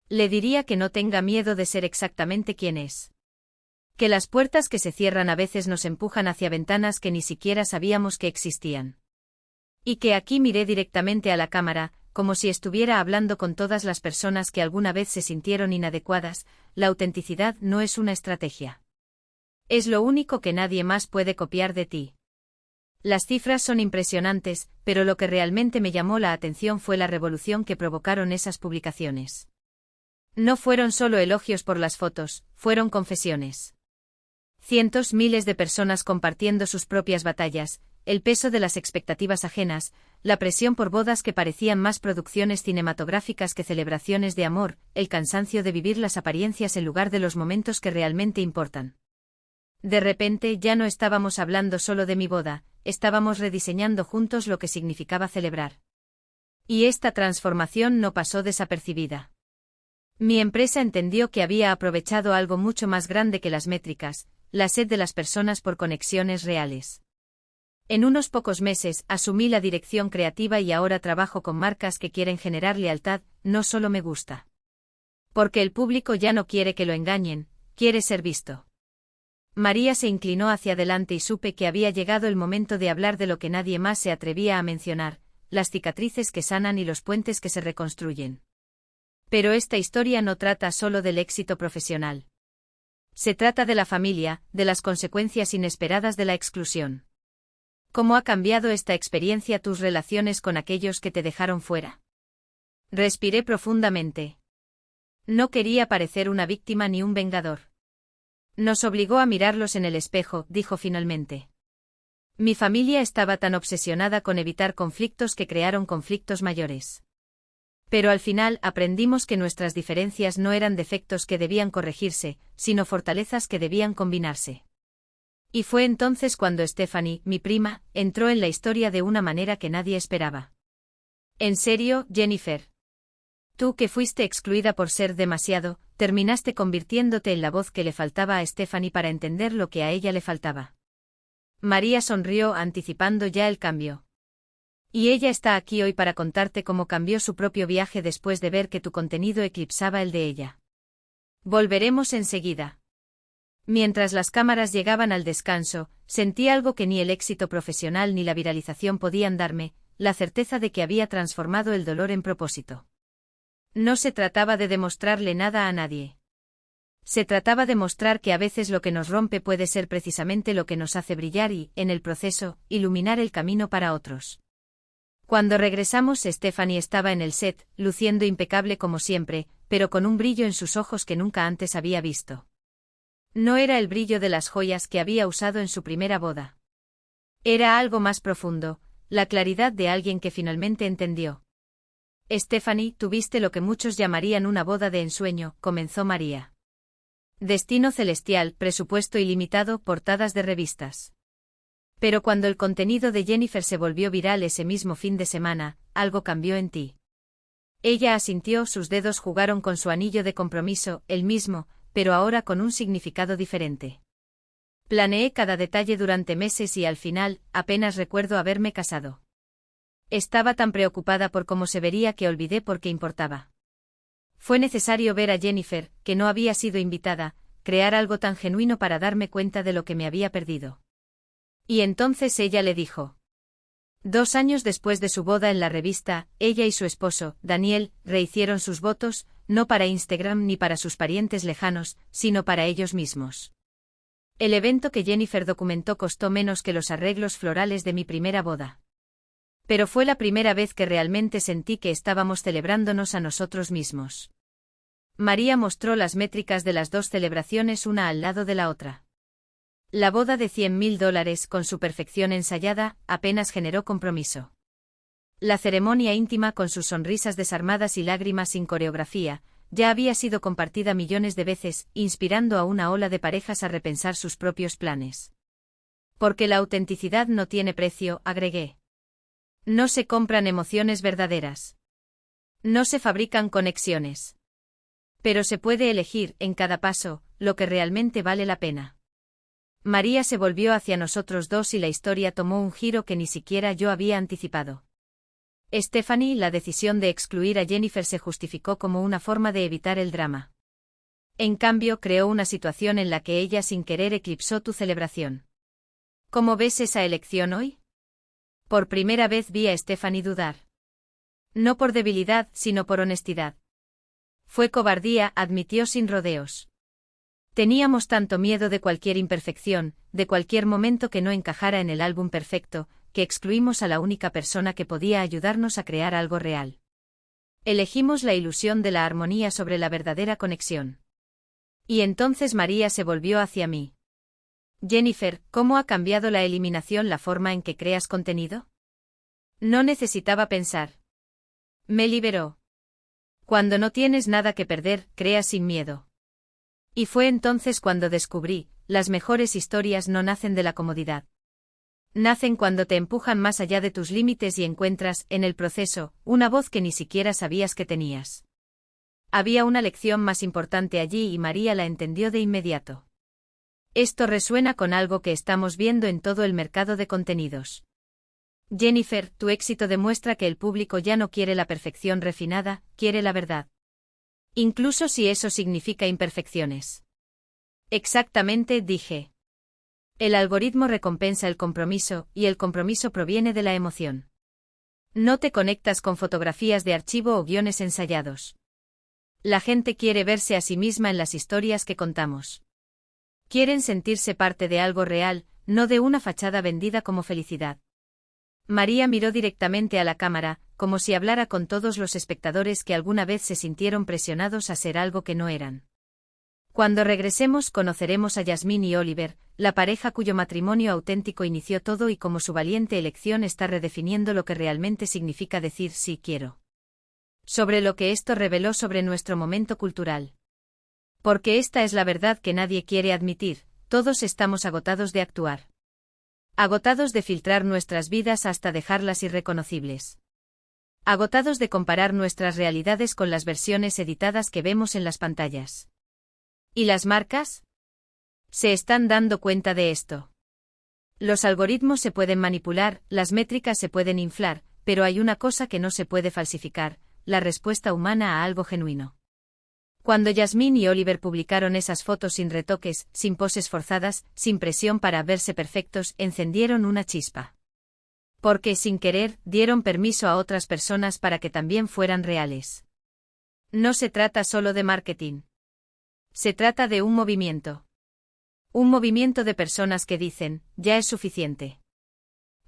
Le diría que no tenga miedo de ser exactamente quien es. Que las puertas que se cierran a veces nos empujan hacia ventanas que ni siquiera sabíamos que existían. Y que aquí miré directamente a la cámara, como si estuviera hablando con todas las personas que alguna vez se sintieron inadecuadas. La autenticidad no es una estrategia. Es lo único que nadie más puede copiar de ti. Las cifras son impresionantes, pero lo que realmente me llamó la atención fue la revolución que provocaron esas publicaciones. No fueron solo elogios por las fotos, fueron confesiones. Cientos, miles de personas compartiendo sus propias batallas, el peso de las expectativas ajenas, la presión por bodas que parecían más producciones cinematográficas que celebraciones de amor, el cansancio de vivir las apariencias en lugar de los momentos que realmente importan. De repente ya no estábamos hablando solo de mi boda, estábamos rediseñando juntos lo que significaba celebrar. Y esta transformación no pasó desapercibida. Mi empresa entendió que había aprovechado algo mucho más grande que las métricas, la sed de las personas por conexiones reales. En unos pocos meses asumí la dirección creativa y ahora trabajo con marcas que quieren generar lealtad, no solo me gusta. Porque el público ya no quiere que lo engañen, quiere ser visto. María se inclinó hacia adelante y supe que había llegado el momento de hablar de lo que nadie más se atrevía a mencionar: las cicatrices que sanan y los puentes que se reconstruyen. Pero esta historia no trata solo del éxito profesional. Se trata de la familia, de las consecuencias inesperadas de la exclusión. ¿Cómo ha cambiado esta experiencia tus relaciones con aquellos que te dejaron fuera? Respiré profundamente. No quería parecer una víctima ni un vengador. Nos obligó a mirarlos en el espejo, dijo finalmente. Mi familia estaba tan obsesionada con evitar conflictos que crearon conflictos mayores. Pero al final aprendimos que nuestras diferencias no eran defectos que debían corregirse, sino fortalezas que debían combinarse. Y fue entonces cuando Stephanie, mi prima, entró en la historia de una manera que nadie esperaba. ¿En serio, Jennifer? Tú que fuiste excluida por ser demasiado, terminaste convirtiéndote en la voz que le faltaba a Stephanie para entender lo que a ella le faltaba. María sonrió anticipando ya el cambio. Y ella está aquí hoy para contarte cómo cambió su propio viaje después de ver que tu contenido eclipsaba el de ella. Volveremos enseguida. Mientras las cámaras llegaban al descanso, sentí algo que ni el éxito profesional ni la viralización podían darme: la certeza de que había transformado el dolor en propósito. No se trataba de demostrarle nada a nadie. Se trataba de mostrar que a veces lo que nos rompe puede ser precisamente lo que nos hace brillar y, en el proceso, iluminar el camino para otros. Cuando regresamos, Stephanie estaba en el set, luciendo impecable como siempre, pero con un brillo en sus ojos que nunca antes había visto. No era el brillo de las joyas que había usado en su primera boda. Era algo más profundo, la claridad de alguien que finalmente entendió. Stephanie, tuviste lo que muchos llamarían una boda de ensueño, comenzó María. Destino celestial, presupuesto ilimitado, portadas de revistas. Pero cuando el contenido de Jennifer se volvió viral ese mismo fin de semana, algo cambió en ti. Ella asintió, sus dedos jugaron con su anillo de compromiso, el mismo, pero ahora con un significado diferente. Planeé cada detalle durante meses y al final, apenas recuerdo haberme casado. Estaba tan preocupada por cómo se vería que olvidé por qué importaba. Fue necesario ver a Jennifer, que no había sido invitada, crear algo tan genuino para darme cuenta de lo que me había perdido. Y entonces ella le dijo. 2 años después de su boda en la revista, ella y su esposo, Daniel, rehicieron sus votos, no para Instagram ni para sus parientes lejanos, sino para ellos mismos. El evento que Jennifer documentó costó menos que los arreglos florales de mi primera boda. Pero fue la primera vez que realmente sentí que estábamos celebrándonos a nosotros mismos. María mostró las métricas de las dos celebraciones una al lado de la otra. La boda de $100.000, con su perfección ensayada, apenas generó compromiso. La ceremonia íntima con sus sonrisas desarmadas y lágrimas sin coreografía, ya había sido compartida millones de veces, inspirando a una ola de parejas a repensar sus propios planes. Porque la autenticidad no tiene precio, agregué. No se compran emociones verdaderas. No se fabrican conexiones. Pero se puede elegir, en cada paso, lo que realmente vale la pena. María se volvió hacia nosotros dos y la historia tomó un giro que ni siquiera yo había anticipado. Stephanie, la decisión de excluir a Jennifer se justificó como una forma de evitar el drama. En cambio, creó una situación en la que ella sin querer eclipsó tu celebración. ¿Cómo ves esa elección hoy? Por primera vez vi a Stephanie dudar. No por debilidad, sino por honestidad. Fue cobardía, admitió sin rodeos. Teníamos tanto miedo de cualquier imperfección, de cualquier momento que no encajara en el álbum perfecto, que excluimos a la única persona que podía ayudarnos a crear algo real. Elegimos la ilusión de la armonía sobre la verdadera conexión. Y entonces María se volvió hacia mí. Jennifer, ¿cómo ha cambiado la eliminación la forma en que creas contenido? No necesitaba pensar. Me liberó. Cuando no tienes nada que perder, creas sin miedo. Y fue entonces cuando descubrí, las mejores historias no nacen de la comodidad. Nacen cuando te empujan más allá de tus límites y encuentras, en el proceso, una voz que ni siquiera sabías que tenías. Había una lección más importante allí y María la entendió de inmediato. Esto resuena con algo que estamos viendo en todo el mercado de contenidos. Jennifer, tu éxito demuestra que el público ya no quiere la perfección refinada, quiere la verdad. Incluso si eso significa imperfecciones. Exactamente, dije. El algoritmo recompensa el compromiso, y el compromiso proviene de la emoción. No te conectas con fotografías de archivo o guiones ensayados. La gente quiere verse a sí misma en las historias que contamos. Quieren sentirse parte de algo real, no de una fachada vendida como felicidad. María miró directamente a la cámara, como si hablara con todos los espectadores que alguna vez se sintieron presionados a ser algo que no eran. Cuando regresemos conoceremos a Yasmín y Oliver, la pareja cuyo matrimonio auténtico inició todo y cómo su valiente elección está redefiniendo lo que realmente significa decir sí quiero. Sobre lo que esto reveló sobre nuestro momento cultural. Porque esta es la verdad que nadie quiere admitir, todos estamos agotados de actuar. Agotados de filtrar nuestras vidas hasta dejarlas irreconocibles. Agotados de comparar nuestras realidades con las versiones editadas que vemos en las pantallas. ¿Y las marcas? Se están dando cuenta de esto. Los algoritmos se pueden manipular, las métricas se pueden inflar, pero hay una cosa que no se puede falsificar, la respuesta humana a algo genuino. Cuando Yasmín y Oliver publicaron esas fotos sin retoques, sin poses forzadas, sin presión para verse perfectos, encendieron una chispa. Porque, sin querer, dieron permiso a otras personas para que también fueran reales. No se trata solo de marketing. Se trata de un movimiento. Un movimiento de personas que dicen, ya es suficiente.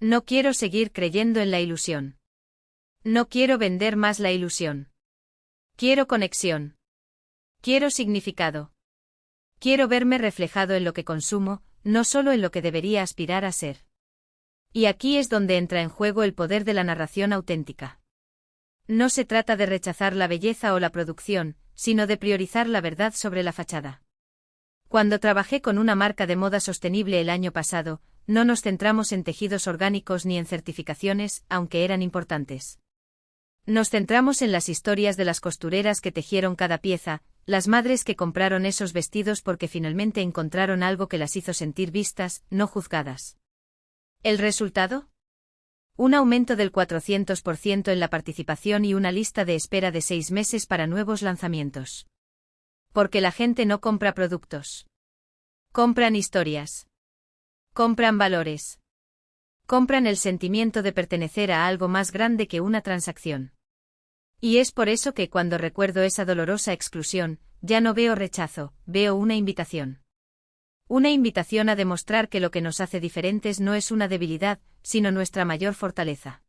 No quiero seguir creyendo en la ilusión. No quiero vender más la ilusión. Quiero conexión. Quiero significado. Quiero verme reflejado en lo que consumo, no solo en lo que debería aspirar a ser. Y aquí es donde entra en juego el poder de la narración auténtica. No se trata de rechazar la belleza o la producción, sino de priorizar la verdad sobre la fachada. Cuando trabajé con una marca de moda sostenible el año pasado, no nos centramos en tejidos orgánicos ni en certificaciones, aunque eran importantes. Nos centramos en las historias de las costureras que tejieron cada pieza, las madres que compraron esos vestidos porque finalmente encontraron algo que las hizo sentir vistas, no juzgadas. ¿El resultado? Un aumento del 400% en la participación y una lista de espera de 6 meses para nuevos lanzamientos. Porque la gente no compra productos. Compran historias. Compran valores. Compran el sentimiento de pertenecer a algo más grande que una transacción. Y es por eso que cuando recuerdo esa dolorosa exclusión, ya no veo rechazo, veo una invitación. Una invitación a demostrar que lo que nos hace diferentes no es una debilidad, sino nuestra mayor fortaleza.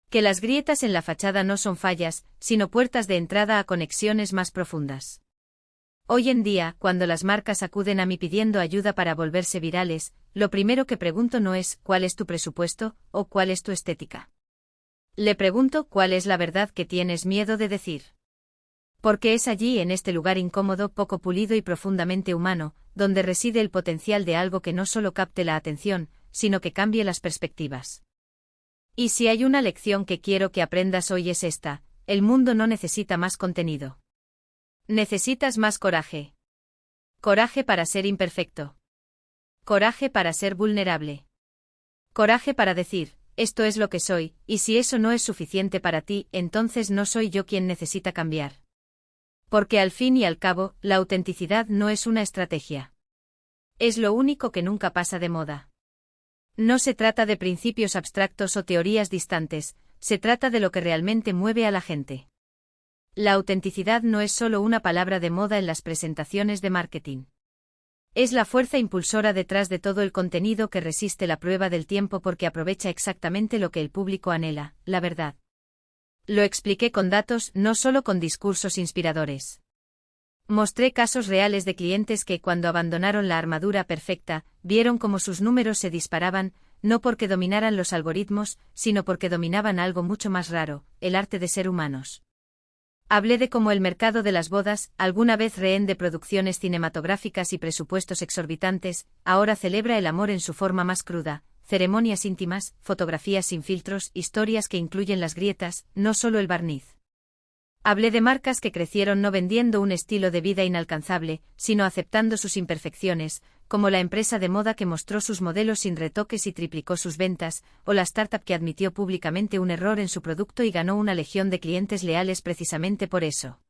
Que las grietas en la fachada no son fallas, sino puertas de entrada a conexiones más profundas. Hoy en día, cuando las marcas acuden a mí pidiendo ayuda para volverse virales, lo primero que pregunto no es ¿cuál es tu presupuesto? O ¿cuál es tu estética? Le pregunto ¿cuál es la verdad que tienes miedo de decir? Porque es allí, en este lugar incómodo, poco pulido y profundamente humano, donde reside el potencial de algo que no solo capte la atención, sino que cambie las perspectivas. Y si hay una lección que quiero que aprendas hoy es esta: el mundo no necesita más contenido. Necesitas más coraje. Coraje para ser imperfecto. Coraje para ser vulnerable. Coraje para decir, esto es lo que soy, y si eso no es suficiente para ti, entonces no soy yo quien necesita cambiar. Porque al fin y al cabo, la autenticidad no es una estrategia. Es lo único que nunca pasa de moda. No se trata de principios abstractos o teorías distantes, se trata de lo que realmente mueve a la gente. La autenticidad no es solo una palabra de moda en las presentaciones de marketing. Es la fuerza impulsora detrás de todo el contenido que resiste la prueba del tiempo porque aprovecha exactamente lo que el público anhela, la verdad. Lo expliqué con datos, no solo con discursos inspiradores. Mostré casos reales de clientes que, cuando abandonaron la armadura perfecta, vieron cómo sus números se disparaban, no porque dominaran los algoritmos, sino porque dominaban algo mucho más raro, el arte de ser humanos. Hablé de cómo el mercado de las bodas, alguna vez rehén de producciones cinematográficas y presupuestos exorbitantes, ahora celebra el amor en su forma más cruda: ceremonias íntimas, fotografías sin filtros, historias que incluyen las grietas, no solo el barniz. Hablé de marcas que crecieron no vendiendo un estilo de vida inalcanzable, sino aceptando sus imperfecciones, como la empresa de moda que mostró sus modelos sin retoques y triplicó sus ventas, o la startup que admitió públicamente un error en su producto y ganó una legión de clientes leales precisamente por eso.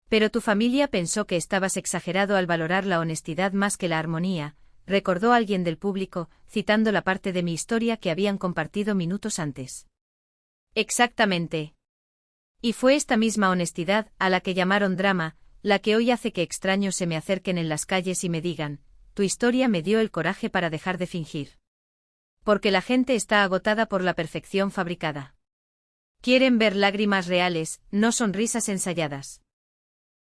Pero tu familia pensó que estabas exagerado al valorar la honestidad más que la armonía, recordó alguien del público, citando la parte de mi historia que habían compartido minutos antes. Exactamente. Y fue esta misma honestidad, a la que llamaron drama, la que hoy hace que extraños se me acerquen en las calles y me digan, tu historia me dio el coraje para dejar de fingir. Porque la gente está agotada por la perfección fabricada. Quieren ver lágrimas reales, no sonrisas ensayadas.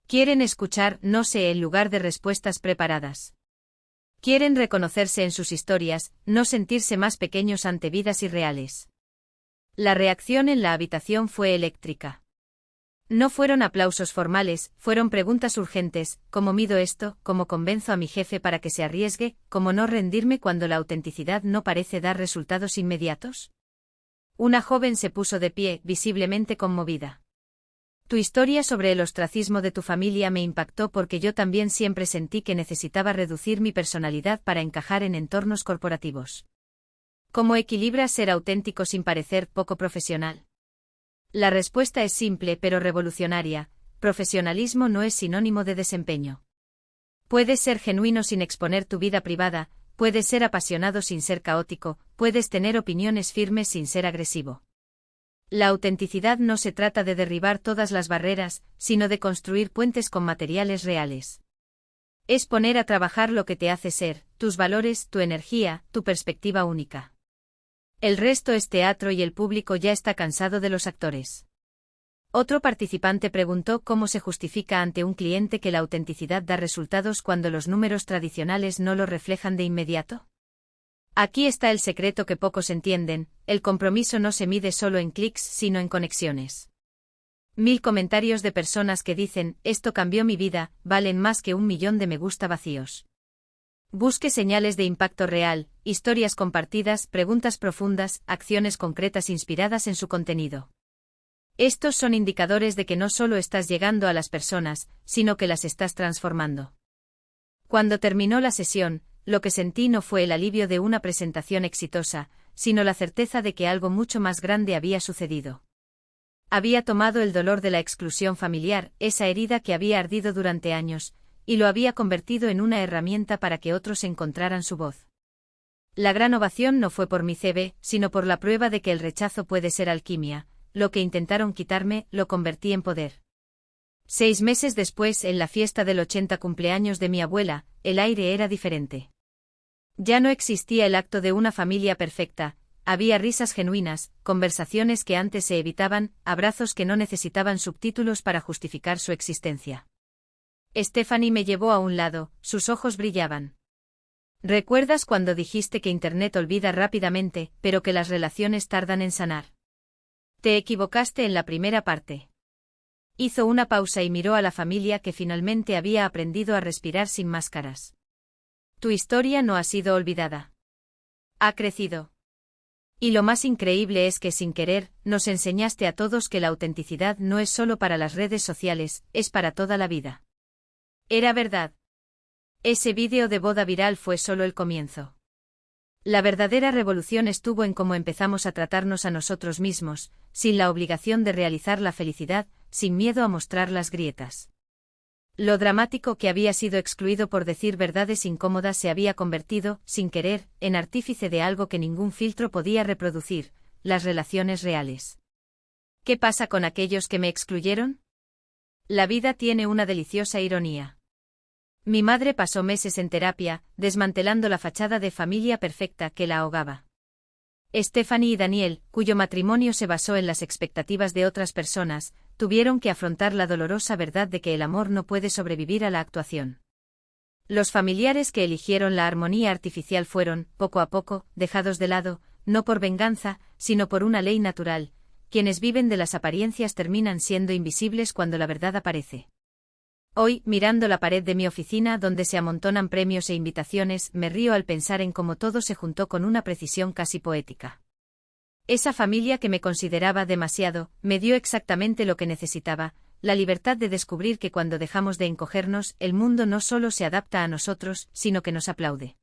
Quieren escuchar no sé en lugar de respuestas preparadas. Quieren reconocerse en sus historias, no sentirse más pequeños ante vidas irreales. La reacción en la habitación fue eléctrica. No fueron aplausos formales, fueron preguntas urgentes: ¿cómo mido esto? ¿Cómo convenzo a mi jefe para que se arriesgue? ¿Cómo no rendirme cuando la autenticidad no parece dar resultados inmediatos? Una joven se puso de pie, visiblemente conmovida. Tu historia sobre el ostracismo de tu familia me impactó porque yo también siempre sentí que necesitaba reducir mi personalidad para encajar en entornos corporativos. ¿Cómo equilibras ser auténtico sin parecer poco profesional? La respuesta es simple pero revolucionaria: profesionalismo no es sinónimo de desempeño. Puedes ser genuino sin exponer tu vida privada, puedes ser apasionado sin ser caótico, puedes tener opiniones firmes sin ser agresivo. La autenticidad no se trata de derribar todas las barreras, sino de construir puentes con materiales reales. Es poner a trabajar lo que te hace ser, tus valores, tu energía, tu perspectiva única. El resto es teatro y el público ya está cansado de los actores. Otro participante preguntó cómo se justifica ante un cliente que la autenticidad da resultados cuando los números tradicionales no lo reflejan de inmediato. Aquí está el secreto que pocos entienden: el compromiso no se mide solo en clics sino en conexiones. 1000 comentarios de personas que dicen, esto cambió mi vida, valen más que 1 millón de me gusta vacíos. Busque señales de impacto real, historias compartidas, preguntas profundas, acciones concretas inspiradas en su contenido. Estos son indicadores de que no solo estás llegando a las personas, sino que las estás transformando. Cuando terminó la sesión, lo que sentí no fue el alivio de una presentación exitosa, sino la certeza de que algo mucho más grande había sucedido. Había tomado el dolor de la exclusión familiar, esa herida que había ardido durante años, y lo había convertido en una herramienta para que otros encontraran su voz. La gran ovación no fue por mi CV, sino por la prueba de que el rechazo puede ser alquimia. Lo que intentaron quitarme, lo convertí en poder. 6 meses después, en la fiesta del 80 cumpleaños de mi abuela, el aire era diferente. Ya no existía el acto de una familia perfecta, Había risas genuinas, conversaciones que antes se evitaban, abrazos que no necesitaban subtítulos para justificar su existencia. Stephanie me llevó a un lado, sus ojos brillaban. ¿Recuerdas cuando dijiste que Internet olvida rápidamente, pero que las relaciones tardan en sanar? Te equivocaste en la primera parte. Hizo una pausa y miró a la familia que finalmente había aprendido a respirar sin máscaras. Tu historia no ha sido olvidada. Ha crecido. Y lo más increíble es que sin querer, nos enseñaste a todos que la autenticidad no es solo para las redes sociales, es para toda la vida. Era verdad. Ese vídeo de boda viral fue solo el comienzo. La verdadera revolución estuvo en cómo empezamos a tratarnos a nosotros mismos, sin la obligación de realizar la felicidad, sin miedo a mostrar las grietas. Lo dramático que había sido excluido por decir verdades incómodas se había convertido, sin querer, en artífice de algo que ningún filtro podía reproducir, las relaciones reales. ¿Qué pasa con aquellos que me excluyeron? La vida tiene una deliciosa ironía. Mi madre pasó meses en terapia, desmantelando la fachada de familia perfecta que la ahogaba. Stephanie y Daniel, cuyo matrimonio se basó en las expectativas de otras personas, tuvieron que afrontar la dolorosa verdad de que el amor no puede sobrevivir a la actuación. Los familiares que eligieron la armonía artificial fueron, poco a poco, dejados de lado, no por venganza, sino por una ley natural. Quienes viven de las apariencias terminan siendo invisibles cuando la verdad aparece. Hoy, mirando la pared de mi oficina donde se amontonan premios e invitaciones, me río al pensar en cómo todo se juntó con una precisión casi poética. Esa familia que me consideraba demasiado, me dio exactamente lo que necesitaba, la libertad de descubrir que cuando dejamos de encogernos, el mundo no solo se adapta a nosotros, sino que nos aplaude.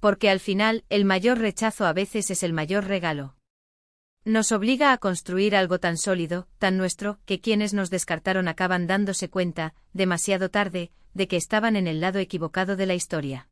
Porque al final, el mayor rechazo a veces es el mayor regalo. Nos obliga a construir algo tan sólido, tan nuestro, que quienes nos descartaron acaban dándose cuenta, demasiado tarde, de que estaban en el lado equivocado de la historia.